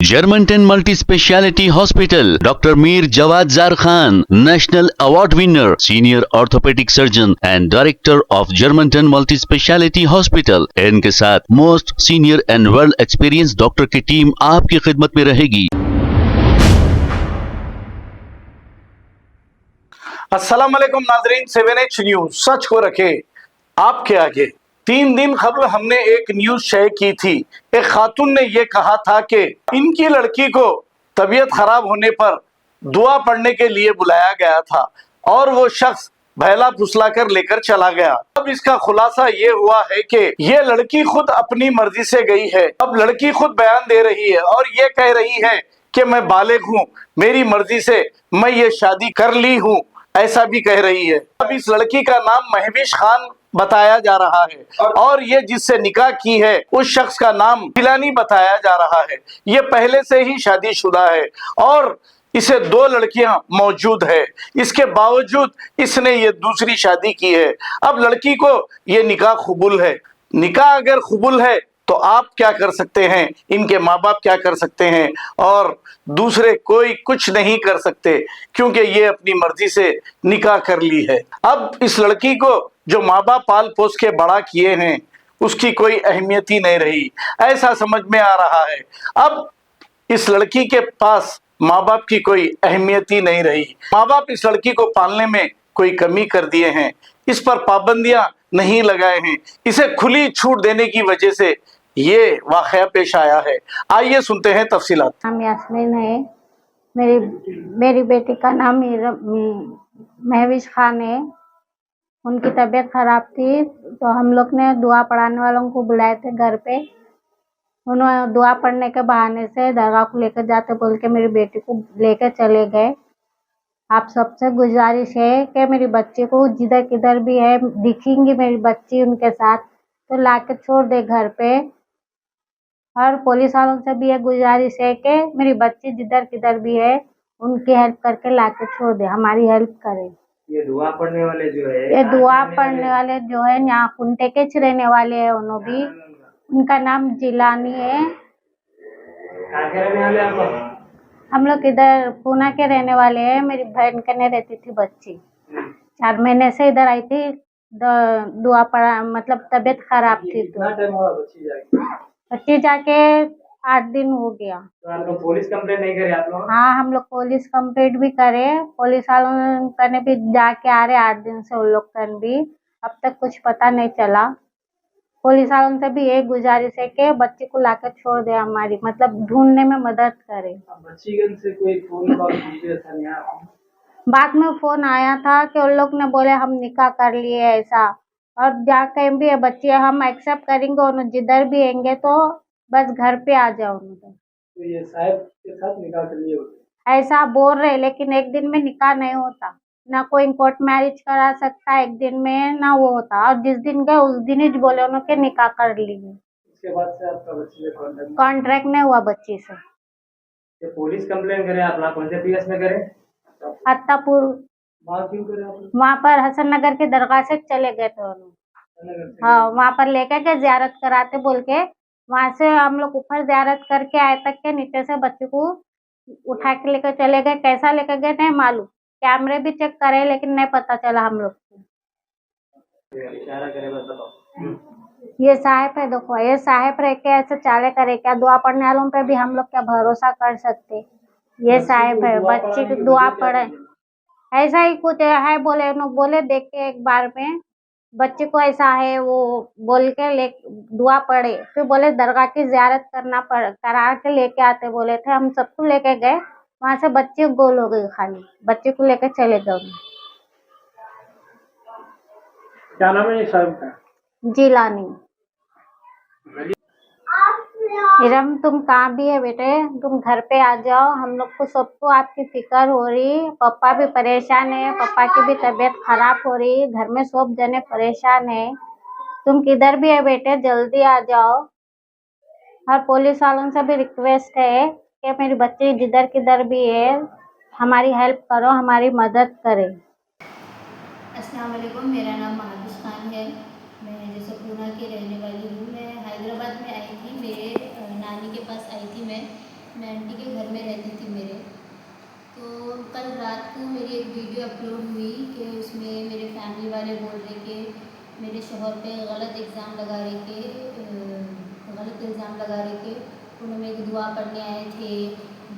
Germanton multi speciality hospital, doctor Mir Jawad Zar Khan, national award winner, senior orthopaedic surgeon and director of Germanton multi speciality hospital. इनके साथ most senior and well experience doctor की team आपकी खिदमत में रहेगी। अस्सलाम वालेकुम नाजरीन, 7H न्यूज सच को रखे आपके आगे। 3 दिन कबल हमने एक न्यूज शेयर की थी। एक खातून ने यह कहा था कि इनकी लड़की को तबीयत खराब होने पर दुआ पढ़ने के लिए बुलाया गया था और वो शख्स बहला फुसला कर लेकर चला गया। अब इसका खुलासा ये हुआ है कि ये लड़की खुद अपनी मर्जी से गई है। अब लड़की खुद बयान दे रही है और ये कह रही है कि मैं बालिग हूँ, मेरी मर्जी से मैं ये शादी कर ली हूँ, ऐसा भी कह रही है। अब इस लड़की का नाम महविश खान बताया जा रहा है और ये जिससे निकाह की है उस शख्स का नाम जिलानी बताया जा रहा है। ये पहले से ही शादीशुदा है और इसे 2 लड़कियां मौजूद है। इसके बावजूद इसने ये दूसरी शादी की है। अब लड़की को ये निकाह कबूल है। निकाह अगर कबूल है तो आप क्या कर सकते हैं, इनके माँ बाप क्या कर सकते हैं और दूसरे कोई कुछ नहीं कर सकते, क्योंकि ये अपनी मर्जी से निकाह कर ली है। अब इस लड़की को जो माँ बाप पाल पोस के बड़ा किए हैं उसकी कोई अहमियत ही नहीं रही, ऐसा समझ में आ रहा है। अब इस लड़की के पास माँ बाप की कोई अहमियत ही नहीं रही। माँ बाप इस लड़की को पालने में कोई कमी कर दिए हैं, इस पर पाबंदियां नहीं लगाए हैं, इसे खुली छूट देने की वजह से ये वाकया पेश आया है। आइए सुनते हैं तफसीलात। नाम यास्मीन है। मेरी मेरी बेटी का नाम महविश खान है। उनकी तबीयत खराब थी तो हम लोग ने दुआ पढ़ाने वालों को बुलाए थे घर पे। उन्होंने दुआ पढ़ने के बहाने से दरगाह को लेकर जाते बोल के मेरी बेटी को लेकर चले गए। आप सबसे गुजारिश है कि मेरी बच्ची को जिधर किधर भी है दिखेंगी मेरी बच्ची उनके साथ तो लाके छोड़ दे घर पे। और पुलिस वालों से भी ये गुजारिश है कि मेरी बच्ची जिधर किधर भी है उनकी हेल्प करके लाके छोड़ दे, हमारी हेल्प करे। ये दुआ पढ़ने वाले जो है यहाँ कुंटे के रहने वाले हैं, उन्होंने भी उनका नाम जिलानी है। कहाँ के रहने वाले आप? हम लोग इधर पूना के रहने वाले हैं। मेरी बहन कने रहती थी बच्ची, 4 महीने से इधर आई थी। दुआ पढ़ा मतलब तबीयत खराब थी तो बच्ची जाके 8 दिन हो गया। तो आप लोग पुलिस कंप्लेंट नहीं करे आप लोग? हाँ, हम लोग पुलिस कंप्लेंट भी करे, पुलिस वालों कने भी जाके आ रहे 8 दिन से उन लोग कन भी, अब तक कुछ पता नहीं चला। पुलिस वालों से भी यही गुजारिश है कि बच्ची को लाकर छोड़ दे, हमारी मतलब ढूंढने में मदद करे। बच्ची से कोई फोन कॉल कीजिए था यहाँ? बाद में फोन आया था कि उन लोग ने बोले हम निकाह कर लिए ऐसा, और जाके भी बच्ची हम एक्सेप्ट करेंगे, उन्होंने जिधर भी आएंगे तो बस घर पे आ जाओ उनका। तो ये साहब के साथ निकाह कर लिए होते ऐसा बोल रहे, लेकिन एक दिन में निकाह नहीं होता ना, कोई कोर्ट मैरिज करा सकता है एक दिन में ना वो होता। और जिस दिन गए उस दिन ही बोले उन्होंने निकाह कर लिए। उसके बाद से आपका बच्ची से कॉन्ट्रैक्ट नहीं हुआ बच्ची से। ये पुलिस कंप्लेंट करे आप लोग कौन से पीएस में करे? अत्तापुर वहाँ क्यों करे आप लोग? वहाँ पर हसन नगर के दरगाह से चले गए थे उन्होंने। हाँ, वहाँ पर लेकर के जियारत कराते बोल के वहाँ से हम लोग ऊपर जियारत करके आए तक के नीचे से बच्चे को उठा के लेकर चले गए। कैसा लेकर गए नहीं मालूम, कैमरे भी चेक करे लेकिन नहीं पता चला हम लोग को। इशारा करे बस बताओ। ये साहेब है, देखो ये साहेब रह के ऐसे चाले करे क्या? दुआ पढ़ने वालों पे भी हम लोग क्या भरोसा कर सकते? ये साहेब है, बच्ची की दुआ पढ़े ऐसा ही कुछ है बोले, उन्होंने बोले देख के एक बार में बच्चे को ऐसा है वो बोल के ले दुआ पढ़े, फिर बोले दरगाह की जियारत करा के लेके आते बोले थे। हम सबको लेके गए, वहां से बच्चे गोल हो गई, खाली बच्चे को लेके चले गए। क्या नाम है साहब का? जिलानी। इरम तुम कहाँ भी है बेटे, तुम घर पे आ जाओ, हम लोग को सबको आपकी फिक्र हो रही। पापा भी परेशान है, पापा की भी तबीयत खराब हो रही, घर में सब जने परेशान है। तुम किधर भी है बेटे जल्दी आ जाओ। और पुलिस वालों से भी रिक्वेस्ट है कि मेरी बच्ची जिधर किधर भी है हमारी हेल्प करो, हमारी मदद करे। अस्सलाम वालेकुम, मेरा नाम महविश खान है। मैं जैसे पूना की रहने वाली हूँ। मैं हैदराबाद में आई थी, मेरे नानी के पास आई थी। मैं मैं आंटी के घर में रहती थी मेरे। तो कल रात को मेरी एक वीडियो अपलोड हुई कि उसमें मेरे फैमिली वाले बोल रहे कि मेरे शौहर पे गलत इल्ज़ाम लगा रहे कि उन्होंने एक दुआ पढ़ने आए थे,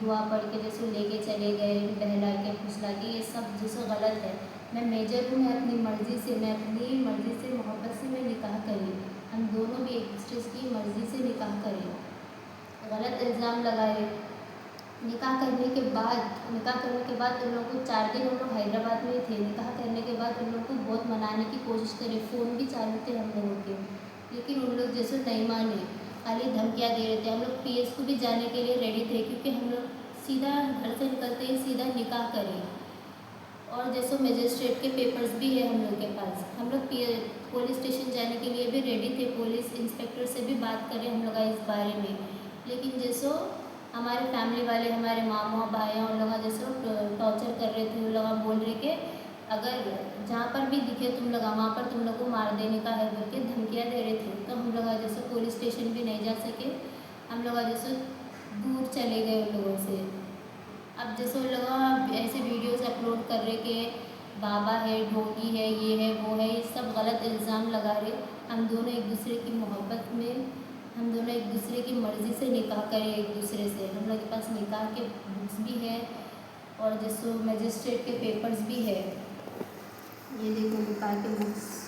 दुआ पढ़ के जैसे लेके चले गए बहला के फुसला के, ये सब जैसे गलत है। मैं मेजर हूँ, मैं अपनी मर्ज़ी से मोहब्बत से मैं निकाह करी, हम दोनों भी एक दूसरे की मर्ज़ी से निकाह करें। गलत इल्ज़ाम लगाए। निकाह करने के बाद उन लोगों को 4 दिन हम लोग हैदराबाद में ही थे। निकाह करने के बाद उन लोगों को बहुत मनाने की कोशिश करी, फ़ोन भी चालू थे हम लोगों के, लेकिन उन लोग जैसे नहीं माने, खाली धमकियाँ दे रहे थे। हम लोग पीएस को भी जाने के लिए रेडी थे, क्योंकि हम लोग सीधा घर से निकलते ही सीधा निकाह करें। और जैसे मजिस्ट्रेट के पेपर्स भी है हम लोग के पास, हम लोग पुलिस स्टेशन जाने के लिए भी रेडी थे। पुलिस इंस्पेक्टर से भी बात करें हम लोग इस बारे में, लेकिन जैसो हमारे फैमिली वाले, हमारे मामा भाइयों उन लोग जैसे टॉर्चर कर रहे थे। उन लोग बोल रहे कि अगर जहाँ पर भी दिखे तुम लोग वहाँ पर तुम लोग को मार देने का है बोल के धमकियाँ दे रहे थे। तो हम लोग जैसे पुलिस स्टेशन भी नहीं जा सके, हम लोग जैसे दूर चले गए उन लोगों से। अब जैसे उन लोग ऐसे वीडियोज़ अपलोड कर रहे कि बाबा है, ढोंगी है, ये है, वो है, ये सब गलत इल्ज़ाम लगा रहे। हम दोनों एक दूसरे की मोहब्बत में, हम दोनों एक दूसरे की मर्ज़ी से निकाह करें एक दूसरे से। हम लोग के पास निकाह के बुक्स भी है और जैसे मजिस्ट्रेट के पेपर्स भी है। ये देखो निकाह के बुक्स।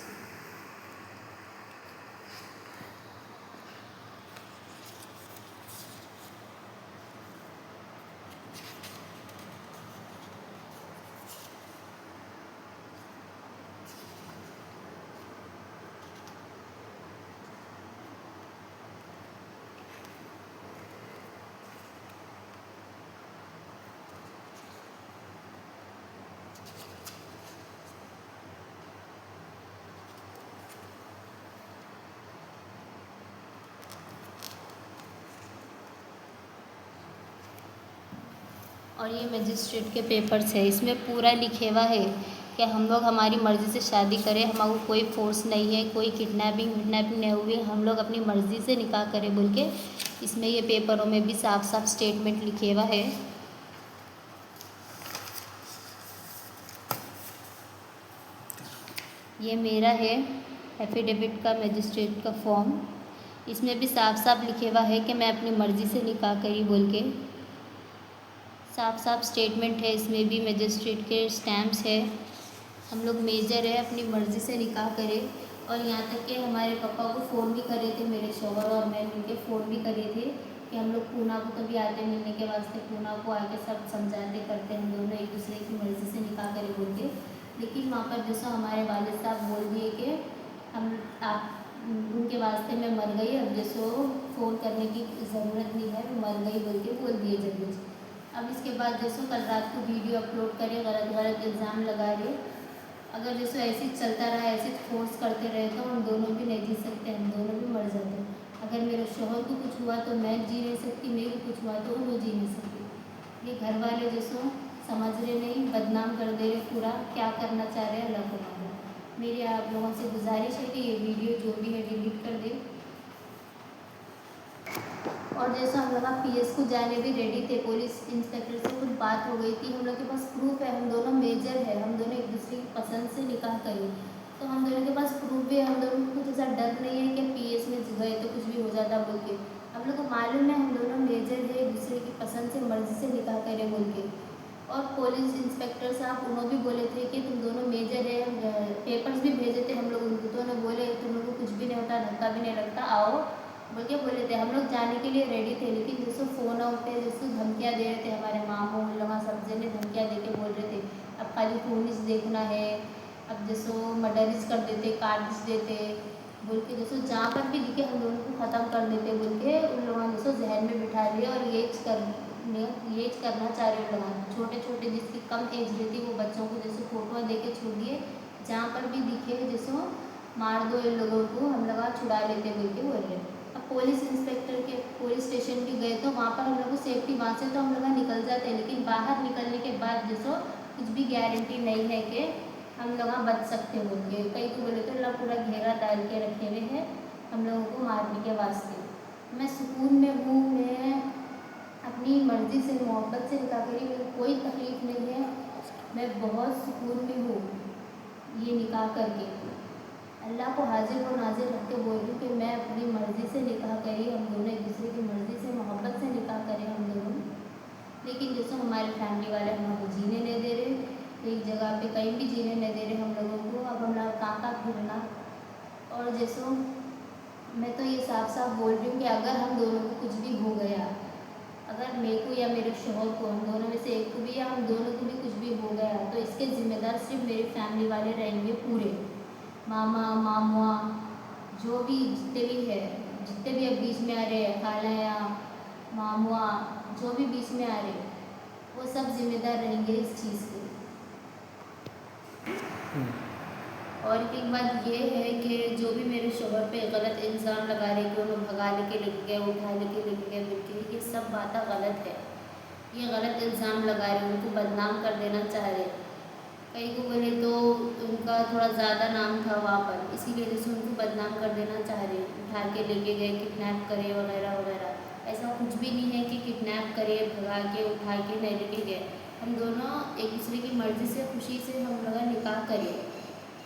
और ये मजिस्ट्रेट के पेपर्स है, इसमें पूरा लिखे हुआ है कि हम लोग हमारी मर्ज़ी से शादी करें, हमारा कोई फोर्स नहीं है, कोई किडनैपिंग नहीं हुई, हम लोग अपनी मर्ज़ी से निकाह करें बोल के इसमें ये पेपरों में भी साफ साफ स्टेटमेंट लिखे हुआ है। ये मेरा है एफिडेविट का मजिस्ट्रेट का फॉर्म, इसमें भी साफ साफ लिखे हुआ है कि मैं अपनी मर्ज़ी से निकाह करी बोल के साफ साफ स्टेटमेंट है। इसमें भी मजिस्ट्रेट के स्टैम्प्स है, हम लोग मेजर है, अपनी मर्ज़ी से निकाह करें। और यहाँ तक कि हमारे पापा को फ़ोन भी करे थे मेरे शौहर और मैं उनके फ़ोन भी करे थे कि हम लोग पूना को कभी आते मिलने के वास्ते, पूना को आके सब समझाते करते हम दोनों एक दूसरे की मर्ज़ी से निकाह करें बोल के। लेकिन वहाँ पर जैसा हमारे वालिद साहब बोल दिए कि आप उनके वास्ते मैं मर गई, अब जैसो फ़ोन करने की ज़रूरत नहीं है, मर गई बोल के बोल दिए जल्दी। अब इसके बाद जैसो कल रात को वीडियो अपलोड करे, गलत इल्ज़ाम लगा रहे। अगर जैसे ऐसे चलता रहा, ऐसे फोर्स करते रहे तो हम दोनों भी नहीं जी सकते, हम दोनों भी मर जाते। अगर मेरे शौहर को कुछ हुआ तो मैं जी नहीं सकती, मेरे को कुछ हुआ तो वो जी नहीं सकती। ये घर वाले जैसो समझ रहे नहीं, बदनाम कर दे रहे पूरा, क्या करना चाह रहे हैं अल्लाह को मालूम। मेरी आप लोगों से गुजारिश है कि ये वीडियो जो भी है डिलीट कर दे। और जैसा हम लोग पीएस को जाने भी रेडी थे, पुलिस इंस्पेक्टर से कुछ बात हो गई थी, हम लोग के पास प्रूफ है, हम दोनों मेजर है, हम दोनों एक दूसरे की पसंद से निकाह करें, तो हम दोनों के पास प्रूफ भी है। हम दोनों को कुछ ऐसा डर नहीं है कि पीएस में गए तो कुछ भी हो जाता बोल के। हम लोग को मालूम है हम दोनों मेजर है, एक दूसरे की पसंद से मर्ज़ी से निकाह करें बोल के। और पुलिस इंस्पेक्टर साहब उन्होंने भी बोले थे कि तुम दोनों मेजर है, पेपर्स भी भेजे थे हम लोग उनको, तो उन्होंने बोले तुम लोग को कुछ भी नहीं होता, धक्का भी नहीं लगता, आओ बोल के बोले थे। हम लोग जाने के लिए रेडी थे, लेकिन जैसे फ़ोन पे जैसे धमकियाँ दे रहे थे हमारे मामू उन लोग सब जने धमकियाँ दे के बोल रहे थे अब खाली पुलिस देखना है, अब जैसे मर्डरिस कर देते, काट देते बोल के, जैसे जहाँ पर भी दिखे हम दोनों को ख़त्म कर देते बोल के उन लोगों ने जैसे जहन में बिठा लिया। और ये करना चाह रहे उन लोग, छोटे छोटे जिसकी कम एज रहती वो बच्चों को जैसे फ़ोटो दे के छोड़ दिए, जहाँ पर भी दिखे जैसे मार दो इन लोगों को, हम लोग छुड़ा लेते बोल के बोल रहे। अब पुलिस इंस्पेक्टर के पुलिस स्टेशन भी गए तो वहाँ पर हम लोग को सेफ्टी, वहाँ से तो हम लोग निकल जाते हैं, लेकिन बाहर निकलने के बाद जैसो कुछ भी गारंटी नहीं है कि हम लोग बच सकते होंगे। कई तो बोले तो लोग पूरा घेरा डाल के रखे हुए हैं हम लोगों को मारने के वास्ते। मैं सुकून में हूँ, मैं अपनी मर्ज़ी से मोहब्बत से निकाह करी, मुझे कोई तकलीफ़ नहीं है, मैं बहुत सुकून में हूँ ये निकाह करके। अल्लाह को हाजिर व नाजिर रख के बोल रही हूँ कि मैं अपनी मर्ज़ी से निकाह करी, हम दोनों एक दूसरे की मर्ज़ी से मोहब्बत से निकाह करें हम दोनों। लेकिन जैसे हमारे फैमिली वाले हमको जीने नहीं दे रहे, एक जगह पे कहीं भी जीने नहीं दे रहे हम लोगों को, अब हम लोग कहाँ फिरना। और जैसे मैं तो ये साफ साफ बोल रही हूँ कि अगर हम दोनों को कुछ भी हो गया, अगर मेरे को या मेरे शौहर को, हम दोनों में से एक को भी या हम दोनों को भी कुछ भी हो गया, तो इसके ज़िम्मेदार सिर्फ मेरी फैमिली वाले रहेंगे पूरे, मामा मामुआ जो भी जितने भी है, जितने भी अब बीच में आ रहे हैं, खालाया मामुआ जो भी बीच में आ रहे, वो सब जिम्मेदार रहेंगे इस चीज़ के। और एक बात ये है कि जो भी मेरे शोहर पे गलत इल्ज़ाम लगा रहे कि उन्हें भगा लेके लेके गए, उठा लेके गए बिल्कुल, ये सब बातें गलत है। ये गलत इल्ज़ाम लगा रहे, उनको बदनाम कर देना चाह रहे। कई को बोले तो उनका थोड़ा ज़्यादा नाम था वहाँ पर, इसी वजह से उनको बदनाम कर देना चाह रहे, उठा के लेके गए, किडनैप करे वगैरह वगैरह। ऐसा कुछ भी नहीं है कि किडनैप करे, भगा के उठा के नहीं लेके गए। हम दोनों एक दूसरे की मर्ज़ी से खुशी से हम लोग निकाह करें।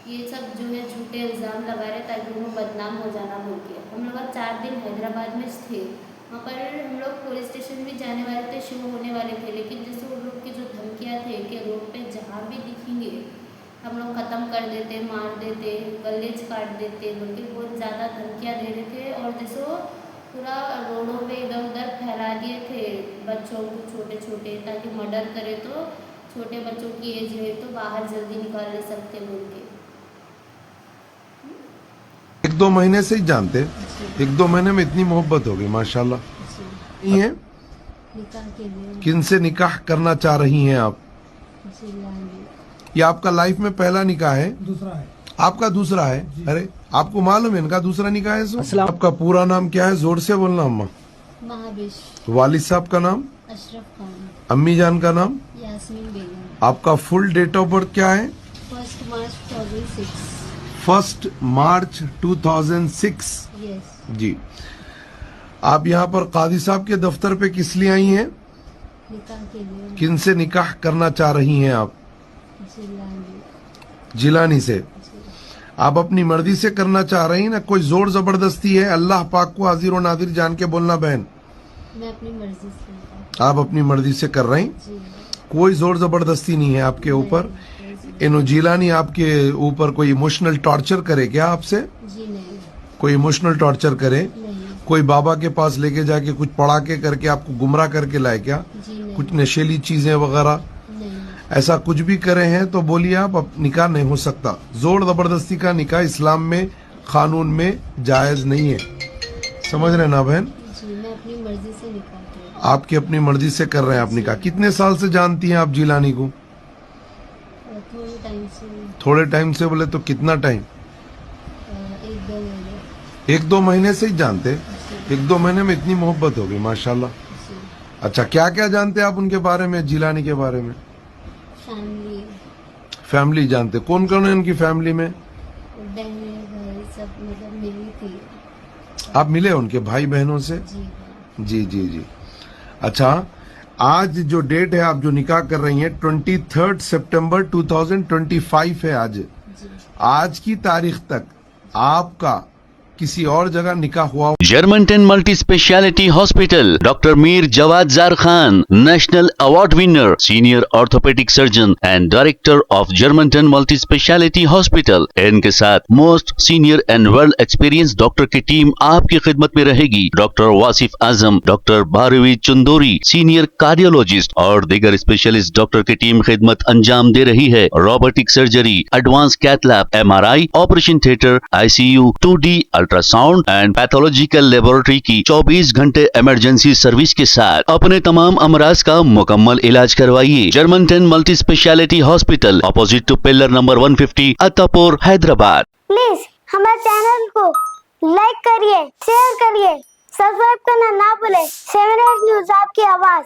ये सब जो है झूठे इल्ज़ाम लगा रहे ताकि उन्हें बदनाम हो जाना बोल के। हम लोग 4 दिन हैदराबाद में थे, वहाँ पर हम लोग पुलिस स्टेशन भी जाने वाले थे, शो होने वाले थे, लेकिन जैसे उन लोग की जो धमकियाँ थे कि रोड पे जहाँ भी दिखेंगे हम लोग ख़त्म कर देते, मार देते, गलेज काट देते, बल्कि बहुत ज़्यादा धमकियाँ दे रहे थे। और जैसे वो पूरा रोडों पे इधर उधर फैला दिए थे बच्चों को, छोटे छोटे, ताकि मर्डर करे तो छोटे बच्चों की एज है तो बाहर जल्दी निकाल ले सकते बोल के। 1-2 महीने से ही जानते, 1-2 महीने में इतनी मोहब्बत हो गई माशाल्लाह। ये निकाह के लिए किन से निकाह करना चाह रही हैं आप? ये आपका लाइफ में पहला निकाह है? दूसरा है। आपका दूसरा है? अरे आपको मालूम है इनका दूसरा निकाह है? सो आपका पूरा नाम क्या है? जोर से बोलना अम्मा। महाबेश। वालिद साहब का नाम? अशरफ खान। अम्मी जान का नाम? यास्मीन बेगम। आपका फुल डेट ऑफ बर्थ क्या है? 1 मार्च 2006। 1 मार्च 2006। यस। जी। आप यहाँ पर कादी साहब के दफ्तर पे किस लिए आई हैं? निकाह के लिए। किन से निकाह करना चाह रही हैं आप? जिलानी से। आप अपनी मर्जी से करना चाह रही हैं ना, कोई जोर जबरदस्ती है? अल्लाह पाक को हाजिर और नादिर जान के बोलना बहन। मैं अपनी मर्जी से। आप अपनी मर्जी से कर रही, कोई जोर जबरदस्ती नहीं है आपके ऊपर। इन जिलानी आपके ऊपर कोई इमोशनल टॉर्चर करे क्या आपसे? जी नहीं। कोई इमोशनल टॉर्चर करे? नहीं। कोई बाबा के पास लेके जाके कुछ पढ़ा के करके आपको गुमराह करके लाए क्या? जी नहीं। कुछ नशीली चीजें वगैरह नहीं। ऐसा कुछ भी करे हैं तो बोलिए आप, अब निकाह नहीं हो सकता। जोर जबरदस्ती का निकाह इस्लाम में कानून में जायज नहीं है, समझ रहे ना बहन? जी मैं अपनी मर्जी से निकाह कर रही हूँ। आपकी अपनी मर्जी से कर रहे हैं आप निकाह। कितने साल से जानती हैं आप जिलानी को? थोड़े टाइम से। थोड़े टाइम से बोले तो कितना टाइम? 1-2 महीने। 1-2 महीने से ही जानते? 1-2 महीने में इतनी मोहब्बत हो गई माशाल्लाह। अच्छा, क्या क्या जानते हैं आप उनके बारे में, जिलानी के बारे में? फैमिली। फैमिली जानते? कौन कौन है उनकी फैमिली में? बहनें भाई सब मतलब मिली थी। आप मिले उनके भाई बहनों से? जी। जी। अच्छा, आज जो डेट है आप जो निकाह कर रही हैं 23 सितंबर 2025 है आज। आज की तारीख तक आपका किसी और जगह निकाह हुआ? Germantown multi speciality hospital, doctor Mir Jawad Zar Khan, national award winner, senior orthopaedic surgeon and director of Germanton multi speciality hospital. इनके साथ most senior and well experience doctor की टीम आपकी खिदमत में रहेगी। Doctor Wasif Azam, doctor Bharvi Chandori, senior cardiologist और दीगर स्पेशलिस्ट डॉक्टर की टीम खिदमत अंजाम दे रही है। Robotic surgery, advance cath lab, MRI, operation theatre, ICU, 2D ultrasound and pathological laboratory की 24 घंटे इमरजेंसी सर्विस के साथ अपने तमाम अमराज का मुकम्मल इलाज करवाइए। Germanten multi speciality hospital, opposite to pillar number 150, Attapur, Hyderabad. Please हमारे चैनल को लाइक करिए, शेयर करिए, सब्सक्राइब करना ना भूले। 7 न्यूज़ आपकी आवाज।